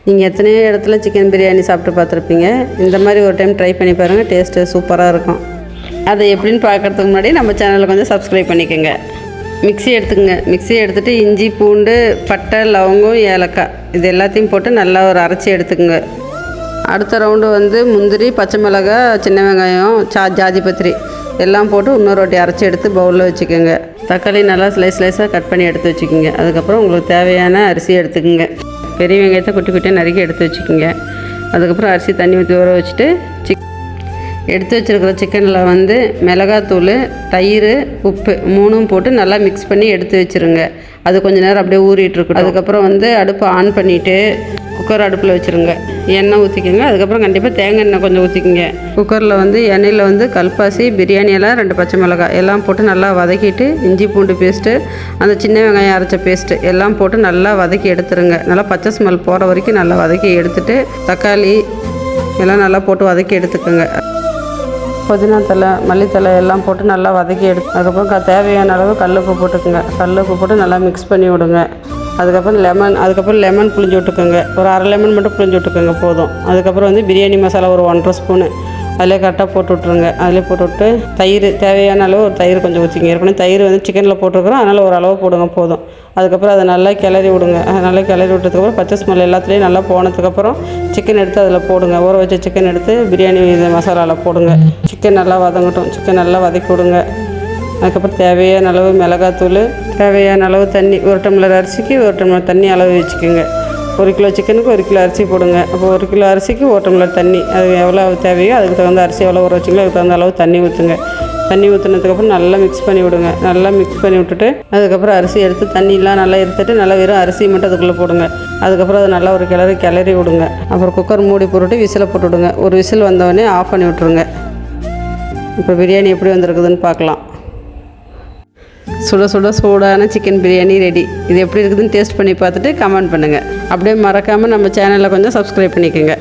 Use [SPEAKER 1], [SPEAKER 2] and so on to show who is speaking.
[SPEAKER 1] நீங்கள் எத்தனையோ இடத்துல சிக்கன் பிரியாணி சாப்பிட்டு பார்த்துருப்பீங்க. இந்த மாதிரி ஒரு டைம் ட்ரை பண்ணி பாருங்கள், டேஸ்ட்டு சூப்பராக இருக்கும். அதை எப்படின்னு பார்க்குறதுக்கு முன்னாடி நம்ம சேனலை கொஞ்சம் சப்ஸ்கிரைப் பண்ணிக்கோங்க. மிக்ஸி எடுத்துக்கங்க. மிக்ஸி எடுத்துகிட்டு இஞ்சி, பூண்டு, பட்டை, லவங்கம், ஏலக்காய் இது எல்லாத்தையும் போட்டு நல்லா ஒரு அரைச்சி எடுத்துக்கோங்க. அடுத்த ரவுண்டு முந்திரி, பச்சை மிளகாய், சின்ன வெங்காயம், ஜாதி பத்திரி எல்லாம் போட்டு இன்னொரு வாட்டி அரைச்சி எடுத்து பவுலில் வச்சுக்கோங்க. தக்காளி நல்லா ஸ்லைஸாக கட் பண்ணி எடுத்து வச்சுக்கோங்க. அதுக்கப்புறம் உங்களுக்கு தேவையான அரிசி எடுத்துக்கோங்க. பெரிய வெங்காயத்தை குட்டி குட்டியாக நறுக்கி எடுத்து வச்சுக்கோங்க. அதுக்கப்புறம் அரிசி தண்ணி ஊற்றி ஊற வச்சுட்டு எடுத்து வச்சுருக்கிற சிக்கனில் மிளகாத்தூள், தயிர், உப்பு 3ம் போட்டு நல்லா மிக்ஸ் பண்ணி எடுத்து வச்சுருங்க. அது கொஞ்சம் நேரம் அப்படியே ஊறிட்டுருக்கும். அதுக்கப்புறம் அடுப்பை ஆன் பண்ணிவிட்டு குக்கர் அடுப்பில் வச்சுருங்க. எண்ணெய் ஊற்றிக்கோங்க. அதுக்கப்புறம் கண்டிப்பாக தேங்காய் எண்ணெய் கொஞ்சம் ஊற்றிக்கோங்க. குக்கரில் எண்ணெயில் கல்பாசி, பிரியாணி எல்லாம், 2 பச்சை மிளகாய் எல்லாம் போட்டு நல்லா வதக்கிட்டு இஞ்சி பூண்டு பேஸ்ட்டு, அந்த சின்ன வெங்காயம் அரைச்ச பேஸ்ட்டு எல்லாம் போட்டு நல்லா வதக்கி எடுத்துருங்க. நல்லா பச்சை ஸ்மெல் போகிற வரைக்கும் நல்லா வதக்கி எடுத்துகிட்டு தக்காளி எல்லாம் நல்லா போட்டு வதக்கி எடுத்துக்கோங்க. புதினா தலை, மல்லித்தலை எல்லாம் போட்டு நல்லா வதக்கி அதுக்கப்புறம் தேவையான அளவு கல்லுப்பு போட்டுக்கோங்க. கல்லுப்பு போட்டு நல்லா மிக்ஸ் பண்ணி விடுங்க. அதுக்கப்புறம் லெமன் புளிஞ்சு விட்டுக்கோங்க. ஒரு அரை லெமன் மட்டும் புளிஞ்சு விட்டுக்கோங்க போதும். அதுக்கப்புறம் பிரியாணி மசாலா ஒரு 1½ ஸ்பூனு அதிலே கரெக்டாக போட்டு விட்ருங்க. அதிலே போட்டு விட்டு தயிர் தேவையான அளவு ஒரு தயிர் கொஞ்சம் ஊற்றிங்க. ஏற்கனவே தயிர் சிக்கனில் போட்டுருக்குறோம், அதனால் ஒரு அளவு போடுங்க போதும். அதுக்கப்புறம் அதை நல்லா கிளறி விடுங்க. நல்லா கிளறி விட்டதுக்கப்புறம் பச்சை ஸ்மெல் எல்லாத்துலேயும் நல்லா போனதுக்கப்புறம் சிக்கன் எடுத்து அதில் போடுங்க. ஊற வச்ச சிக்கன் எடுத்து பிரியாணி மசாலாவில் போடுங்க. சிக்கன் நல்லா வதங்கட்டும். சிக்கன் நல்லா வதக்கி விடுங்க. அதுக்கப்புறம் தேவையான அளவு மிளகாத்தூள், தேவையான அளவு தண்ணி, 1 டம்ளர் அரிசிக்கு 1 டம்ளர் தண்ணி அளவு வச்சுக்கோங்க. 1 கிலோ சிக்கனுக்கு 1 கிலோ அரிசி போடுங்க. அப்போ 1 கிலோ அரிசிக்கு 1 டம்ளர் தண்ணி, அது எவ்வளோ தேவையோ அதுக்கு தகுந்த அரிசி எவ்வளோ ஊற வச்சிங்களோ அதுக்கு தகுந்த அளவு தண்ணி ஊற்றுங்க. தண்ணி ஊற்றுனதுக்கப்புறம் நல்லா மிக்ஸ் பண்ணி விடுங்க. நல்லா மிக்ஸ் பண்ணி விட்டுட்டு அதுக்கப்புறம் அரிசி எடுத்து தண்ணியெலாம் நல்லா எடுத்துட்டு நல்லா வெறும் அரிசி மட்டும் அதுக்குள்ளே போடுங்க. அதுக்கப்புறம் அதை நல்லா ஒரு கிளறி விடுங்க. அப்புறம் குக்கர் மூடி போட்டுட்டு விசிலை போட்டு விடுங்க. ஒரு விசில் வந்தோடனே ஆஃப் பண்ணி விட்ருங்க. இப்போ பிரியாணி எப்படி வந்திருக்குதுன்னு பார்க்கலாம். சூடான சிக்கன் பிரியாணி ரெடி. இது எப்படி இருக்குதுன்னு டேஸ்ட் பண்ணி பார்த்துட்டு கமெண்ட் பண்ணுங்கள். அப்படியே மறக்காமல் நம்ம சேனலை கொஞ்சம் சப்ஸ்கிரைப் பண்ணிக்கோங்க.